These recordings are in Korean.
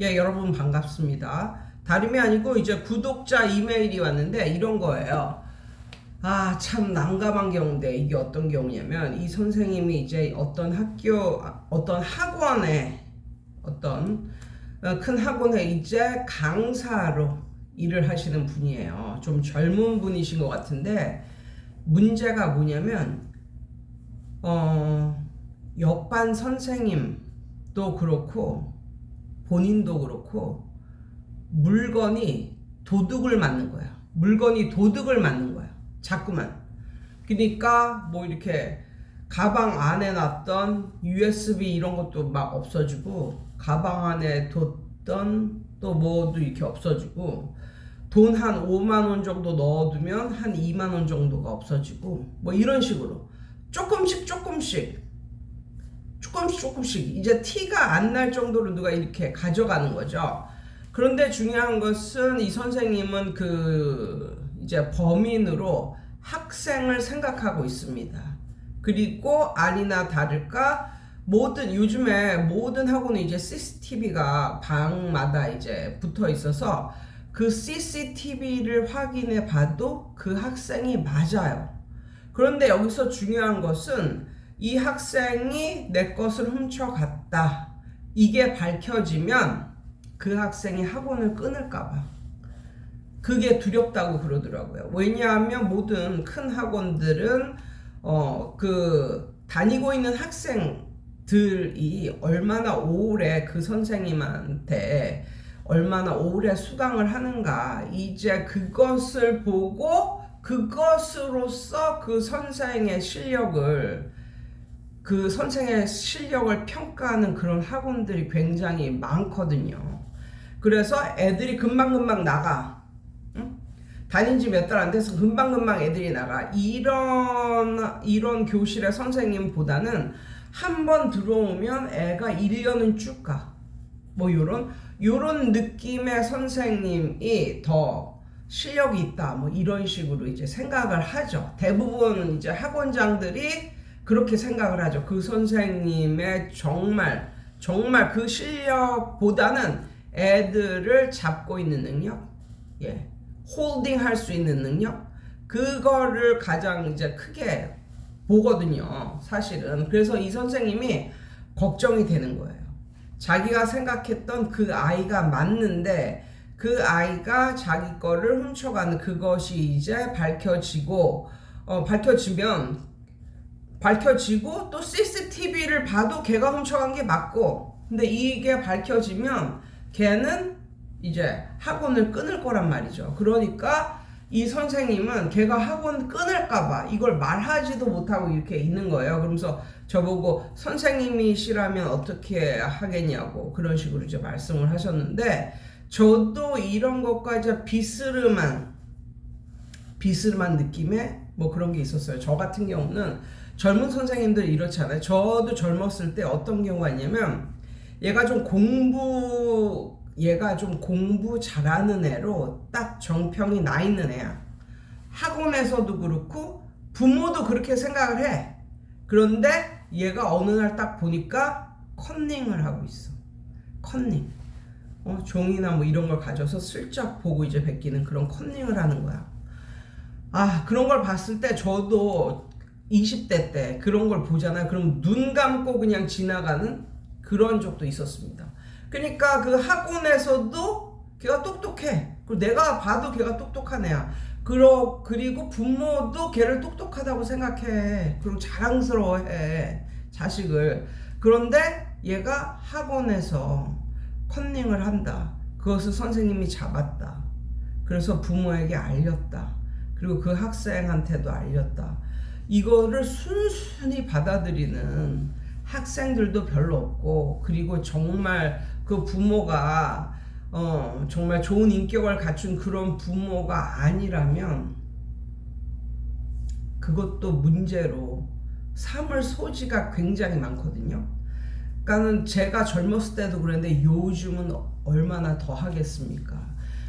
예, 여러분 반갑습니다. 다름이 아니고 이제 구독자 이메일이 왔는데 이런 거예요. 아, 참 난감한 경우인데 이게 어떤 경우냐면 이 선생님이 이제 어떤 어떤 학원에, 어떤 큰 학원에 이제 강사로 일을 하시는 분이에요. 좀 젊은 분이신 것 같은데 문제가 뭐냐면 옆반 선생님도 그렇고 본인도 그렇고 물건이 도둑을 맞는 거야. 물건이 도둑을 맞는 거야. 자꾸만. 그러니까 뭐 이렇게 가방 안에 놨던 USB 이런 것도 막 없어지고, 가방 안에 뒀던 또 뭐도 이렇게 없어지고, 돈 한 5만 원 정도 넣어두면 한 2만 원 정도가 없어지고, 뭐 이런 식으로 조금씩 이제 티가 안 날 정도로 누가 이렇게 가져가는 거죠. 그런데 중요한 것은 이 선생님은 이제 범인으로 학생을 생각하고 있습니다. 그리고 아니나 다를까 요즘에 모든 학원에 이제 CCTV가 방마다 이제 붙어 있어서 그 CCTV를 확인해 봐도 그 학생이 맞아요. 그런데 여기서 중요한 것은 이 학생이 내 것을 훔쳐갔다, 이게 밝혀지면 그 학생이 학원을 끊을까봐 그게 두렵다고 그러더라고요. 왜냐하면 모든 큰 학원들은 다니고 있는 학생들이 얼마나 오래 그 선생님한테 얼마나 오래 수강을 하는가, 이제 그것을 보고 그것으로서 그 선생의 실력을 평가하는 그런 학원들이 굉장히 많거든요. 그래서 애들이 금방금방 나가. 응? 다닌 지 몇 달 안 돼서 금방금방 애들이 나가. 이런 교실의 선생님보다는 한 번 들어오면 애가 1년은 쭉 가. 뭐 요런 느낌의 선생님이 더 실력이 있다, 뭐 이런 식으로 이제 생각을 하죠. 대부분 이제 학원장들이 그렇게 생각을 하죠. 그 선생님의 정말 그 실력보다는 애들을 잡고 있는 능력, 예, 홀딩 할 수 있는 능력, 그거를 가장 이제 크게 보거든요, 사실은. 그래서 이 선생님이 걱정이 되는 거예요. 자기가 생각했던 그 아이가 맞는데 그 아이가 자기 거를 훔쳐가는 그것이 이제 밝혀지고 또 CCTV를 봐도 걔가 훔쳐간 게 맞고, 근데 이게 밝혀지면 걔는 이제 학원을 끊을 거란 말이죠. 그러니까 이 선생님은 걔가 학원 끊을까봐 이걸 말하지도 못하고 이렇게 있는 거예요. 그러면서 저보고 선생님이시라면 어떻게 하겠냐고 그런 식으로 이제 말씀을 하셨는데, 저도 이런 것과 이제 비스름한 느낌의 뭐 그런 게 있었어요. 저 같은 경우는 젊은 선생님들 이렇잖아요. 저도 젊었을 때 어떤 경우가 있냐면 얘가 좀 공부 잘하는 애로 딱 정평이 나 있는 애야. 학원에서도 그렇고 부모도 그렇게 생각을 해. 그런데 얘가 어느 날 딱 보니까 컨닝을 하고 있어. 컨닝. 종이나 뭐 이런 걸 가져서 슬쩍 보고 이제 베끼는 그런 컨닝을 하는 거야. 아, 그런 걸 봤을 때 저도 20대 때 그런 걸 보잖아요. 그럼 눈 감고 그냥 지나가는 그런 적도 있었습니다. 그러니까 그 학원에서도 걔가 똑똑해. 그리고 내가 봐도 걔가 똑똑한 애야. 그리고 부모도 걔를 똑똑하다고 생각해. 그리고 자랑스러워해, 자식을. 그런데 얘가 학원에서 컨닝을 한다. 그것을 선생님이 잡았다. 그래서 부모에게 알렸다. 그리고 그 학생한테도 알렸다. 이거를 순순히 받아들이는 학생들도 별로 없고, 그리고 정말 그 부모가 정말 좋은 인격을 갖춘 그런 부모가 아니라면 그것도 문제로 삼을 소지가 굉장히 많거든요. 그러니까는 제가 젊었을 때도 그랬는데 요즘은 얼마나 더 하겠습니까?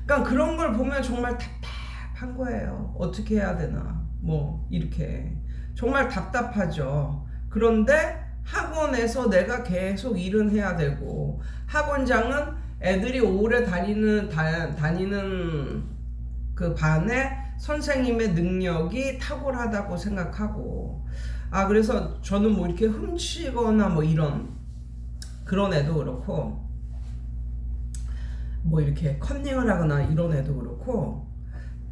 그러니까 그런 걸 보면 정말 답답한 거예요. 어떻게 해야 되나, 뭐 이렇게 정말 답답하죠. 그런데 학원에서 내가 계속 일은 해야 되고, 학원장은 애들이 오래 다니는 그 반에 선생님의 능력이 탁월하다고 생각하고, 그래서 저는 뭐 이렇게 훔치거나 뭐 그런 애도 그렇고, 뭐 이렇게 컨닝을 하거나 이런 애도 그렇고,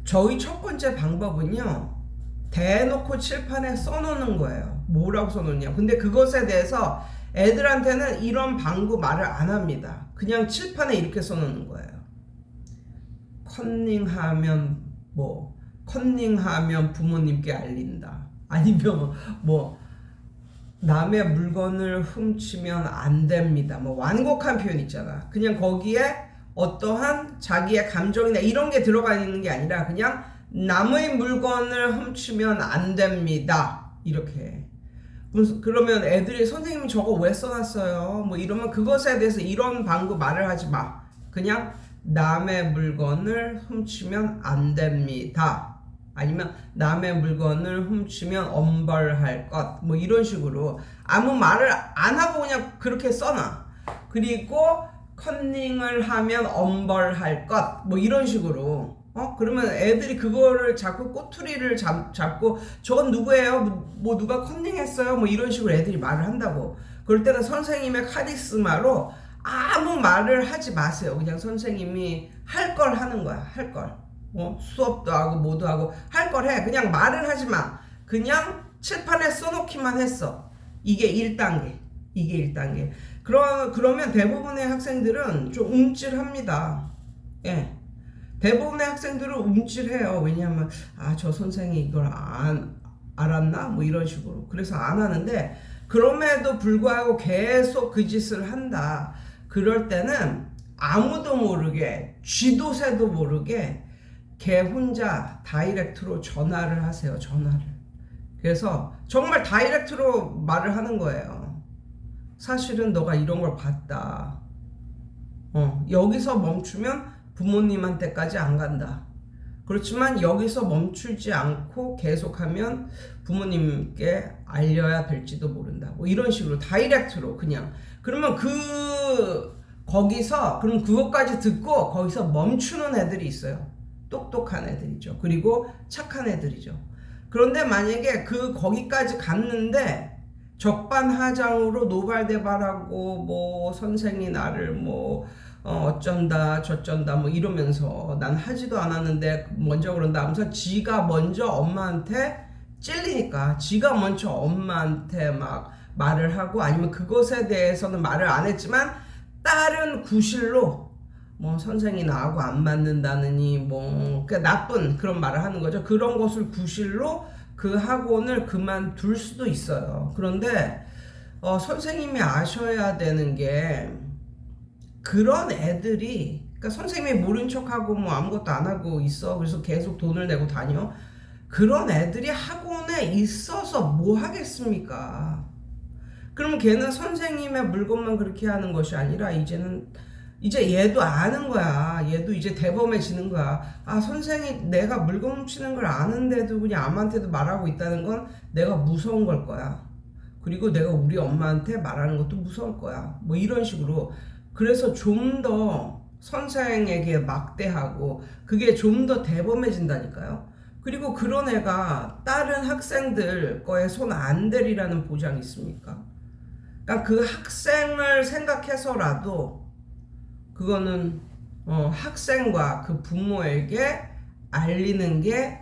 저희 첫 번째 방법은요, 대놓고 칠판에 써놓는 거예요. 뭐라고 써놓냐. 근데 그것에 대해서 애들한테는 이런 방구 말을 안 합니다. 그냥 칠판에 이렇게 써놓는 거예요. 컨닝하면 부모님께 알린다. 아니면 뭐 남의 물건을 훔치면 안 됩니다. 뭐 완곡한 표현 있잖아. 그냥 거기에 어떠한 자기의 감정이나 이런 게 들어가 있는 게 아니라 그냥 남의 물건을 훔치면 안 됩니다. 이렇게. 그러면 애들이 선생님이 저거 왜 써놨어요? 뭐 이러면 그것에 대해서 이런 방구 말을 하지 마. 그냥 남의 물건을 훔치면 안 됩니다. 아니면 남의 물건을 훔치면 엄벌할 것. 뭐 이런 식으로 아무 말을 안 하고 그냥 그렇게 써놔. 그리고 컨닝을 하면 엄벌할 것. 뭐 이런 식으로. 그러면 애들이 그거를 자꾸 꼬투리를 잡고 저건 누구예요? 뭐 누가 컨닝했어요? 뭐 이런 식으로 애들이 말을 한다고. 그럴 때는 선생님의 카리스마로 아무 말을 하지 마세요. 그냥 선생님이 할 걸 하는 거야. 할 걸. 수업도 하고 뭐도 하고 할 걸 해. 그냥 말을 하지 마. 그냥 칠판에 써놓기만 했어. 이게 1단계. 이게 1단계. 그러면 대부분의 학생들은 좀 움찔합니다. 예. 대부분의 학생들은 움찔해요. 왜냐하면 저 선생이 이걸 알았나? 뭐 이런 식으로. 그래서 안 하는데, 그럼에도 불구하고 계속 그 짓을 한다. 그럴 때는 아무도 모르게, 쥐도 새도 모르게 걔 혼자 다이렉트로 전화를 하세요. 전화를. 그래서 정말 다이렉트로 말을 하는 거예요. 사실은 너가 이런 걸 봤다. 여기서 멈추면 부모님한테까지 안 간다. 그렇지만 여기서 멈추지 않고 계속하면 부모님께 알려야 될지도 모른다. 뭐 이런 식으로 다이렉트로 그냥. 그러면 그럼 그것까지 듣고 거기서 멈추는 애들이 있어요. 똑똑한 애들이죠. 그리고 착한 애들이죠. 그런데 만약에 거기까지 갔는데 적반하장으로 노발대발하고 뭐 선생이 나를 뭐 어쩐다 저쩐다 뭐 이러면서 난 하지도 않았는데 먼저 그런다 하면서 지가 먼저 엄마한테 찔리니까 지가 먼저 엄마한테 막 말을 하고, 아니면 그것에 대해서는 말을 안 했지만 다른 구실로 뭐 선생이 나하고 안 맞는다느니 뭐 나쁜 그런 말을 하는 거죠. 그런 것을 구실로 그 학원을 그만둘 수도 있어요. 그런데 선생님이 아셔야 되는 게, 그런 애들이, 그러니까 선생님이 모른 척하고 뭐 아무것도 안 하고 있어. 그래서 계속 돈을 내고 다녀. 그런 애들이 학원에 있어서 뭐 하겠습니까? 그럼 걔는 선생님의 물건만 그렇게 하는 것이 아니라 이제 얘도 아는 거야. 얘도 이제 대범해지는 거야. 선생이 내가 물건 훔치는 걸 아는데도 그냥 아무한테도 말하고 있다는 건 내가 무서운 걸 거야. 그리고 내가 우리 엄마한테 말하는 것도 무서울 거야. 뭐 이런 식으로. 그래서 좀 더 선생에게 막대하고 그게 좀 더 대범해진다니까요. 그리고 그런 애가 다른 학생들 거에 손 안 대리라는 보장이 있습니까? 그러니까 그 학생을 생각해서라도 그거는 학생과 그 부모에게 알리는 게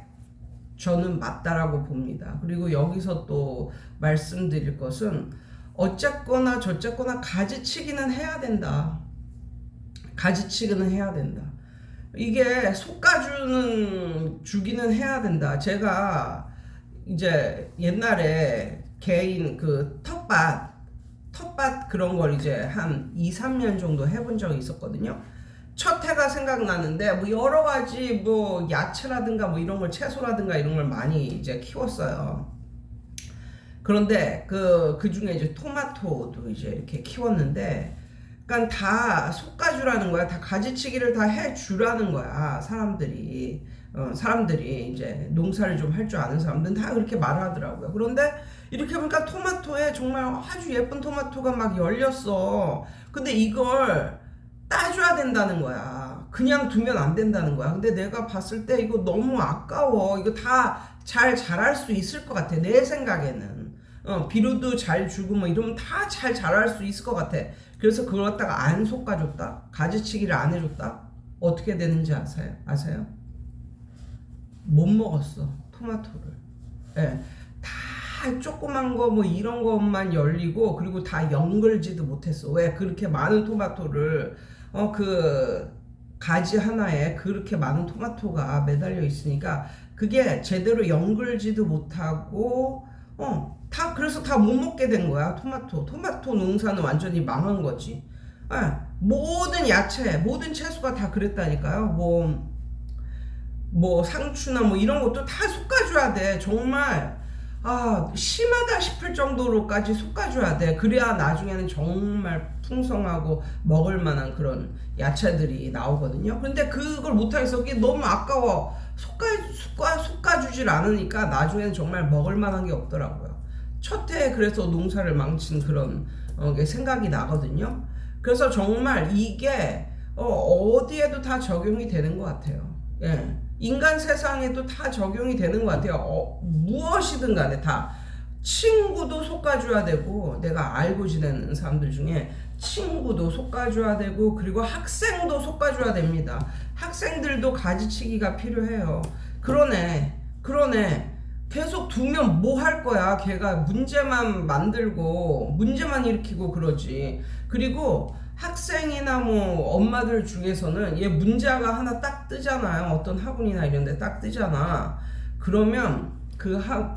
저는 맞다라고 봅니다. 그리고 여기서 또 말씀드릴 것은, 어쨌거나 저쨌거나 가지치기는 해야 된다. 가지치기는 해야 된다. 이게 주기는 해야 된다. 제가 이제 옛날에 개인 그 텃밭 그런 걸 이제 한 2-3년 정도 해본 적이 있었거든요. 첫 해가 생각나는데 뭐 여러 가지 뭐 야채라든가 뭐 이런 걸, 채소라든가 이런 걸 많이 이제 키웠어요. 그런데 그 중에 이제 토마토도 이제 이렇게 키웠는데, 그러니까 다 솎아주라는 거야. 다 가지치기를 다 해주라는 거야. 사람들이 이제 농사를 좀 할 줄 아는 사람들은 다 그렇게 말하더라고요. 그런데 이렇게 보니까 토마토에 정말 아주 예쁜 토마토가 막 열렸어. 근데 이걸 따줘야 된다는 거야. 그냥 두면 안 된다는 거야. 근데 내가 봤을 때 이거 너무 아까워. 이거 다 잘 자랄 수 있을 것 같아. 내 생각에는. 비료도 잘 주고 뭐 이러면 다 잘 자랄 수 있을 것 같아. 그래서 그걸 갖다가 안 솎아줬다. 가지치기를 안 해줬다. 어떻게 되는지 아세요? 못 먹었어. 토마토를. 예. 다 조그만 거 뭐 이런 것만 열리고 그리고 다 연글지도 못했어. 왜? 그렇게 많은 토마토를 그 가지 하나에 그렇게 많은 토마토가 매달려 있으니까 그게 제대로 연글지도 못하고 다 그래서 다 못 먹게 된 거야. 토마토 농사는 완전히 망한 거지. 예. 모든 야채 모든 채소가 다 그랬다니까요. 뭐 상추나 뭐 이런 것도 다 솎아줘야 돼. 정말 심하다 싶을 정도로까지 솎아줘야 돼. 그래야 나중에는 정말 풍성하고 먹을 만한 그런 야채들이 나오거든요. 근데 그걸 못하겠어. 그게 너무 아까워. 솎아주질 않으니까 나중에는 정말 먹을 만한 게 없더라고요. 첫 해에 그래서 농사를 망친 그런 게 생각이 나거든요. 그래서 정말 이게 어디에도 다 적용이 되는 것 같아요. 예. 인간 세상에도 다 적용이 되는 것 같아요. 무엇이든 간에 다. 친구도 솎아줘야 되고, 내가 알고 지내는 사람들 중에 친구도 솎아줘야 되고, 그리고 학생도 솎아줘야 됩니다. 학생들도 가지치기가 필요해요. 그러네. 계속 두면 뭐 할 거야? 걔가 문제만 만들고, 문제만 일으키고 그러지. 그리고 학생이나 뭐 엄마들 중에서는 얘 문제가 하나 딱 뜨잖아요. 어떤 학원이나 이런 데 딱 뜨잖아. 그러면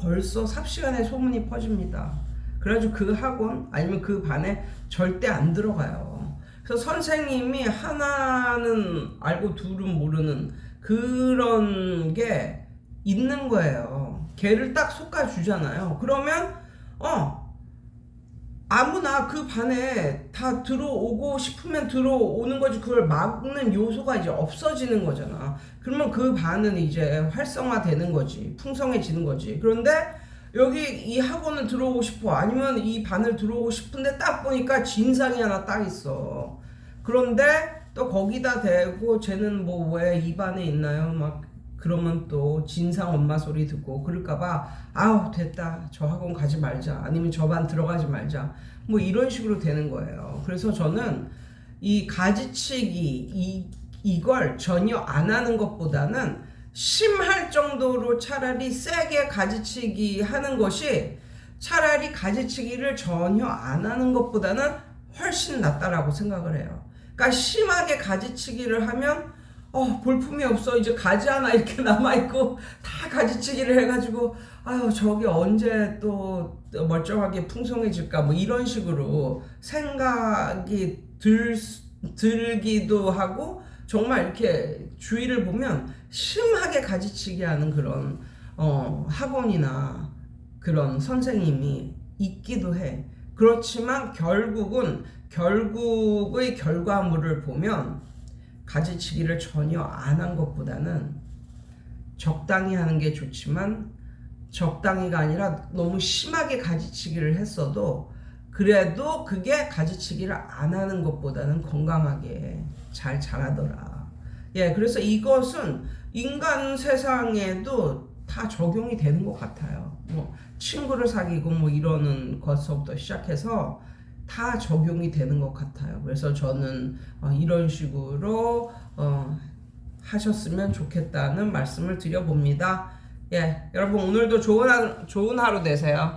벌써 삽시간에 소문이 퍼집니다. 그래가지고 그 학원 아니면 그 반에 절대 안 들어가요. 그래서 선생님이 하나는 알고 둘은 모르는 그런 게 있는 거예요. 걔를 딱 솎아주잖아요. 그러면 아무나 그 반에 다 들어오고 싶으면 들어오는 거지. 그걸 막는 요소가 이제 없어지는 거잖아. 그러면 그 반은 이제 활성화되는 거지. 풍성해지는 거지. 그런데 여기 이 학원을 들어오고 싶어. 아니면 이 반을 들어오고 싶은데 딱 보니까 진상이 하나 딱 있어. 그런데 또 거기다 대고 쟤는 뭐 왜 이 반에 있나요? 막 그러면 또 진상 엄마 소리 듣고 그럴까봐 됐다 저 학원 가지 말자 아니면 저 반 들어가지 말자 뭐 이런 식으로 되는 거예요. 그래서 저는 이 가지치기 이걸 전혀 안 하는 것보다는 심할 정도로 차라리 세게 가지치기 하는 것이 차라리 가지치기를 전혀 안 하는 것보다는 훨씬 낫다라고 생각을 해요. 그러니까 심하게 가지치기를 하면 볼품이 없어. 이제 가지 하나 이렇게 남아있고 다 가지치기를 해가지고 저게 언제 또 멀쩡하게 풍성해질까 뭐 이런 식으로 생각이 들기도 하고 정말 이렇게 주위를 보면 심하게 가지치기 하는 그런 학원이나 그런 선생님이 있기도 해. 그렇지만 결국의 결과물을 보면 가지치기를 전혀 안 한 것보다는 적당히 하는 게 좋지만 적당히가 아니라 너무 심하게 가지치기를 했어도 그래도 그게 가지치기를 안 하는 것보다는 건강하게 잘 자라더라. 예, 그래서 이것은 인간 세상에도 다 적용이 되는 것 같아요. 뭐 친구를 사귀고 뭐 이러는 것부터 시작해서 다 적용이 되는 것 같아요. 그래서 저는 이런 식으로 하셨으면 좋겠다는 말씀을 드려봅니다. 예, 여러분 오늘도 좋은 하루 되세요.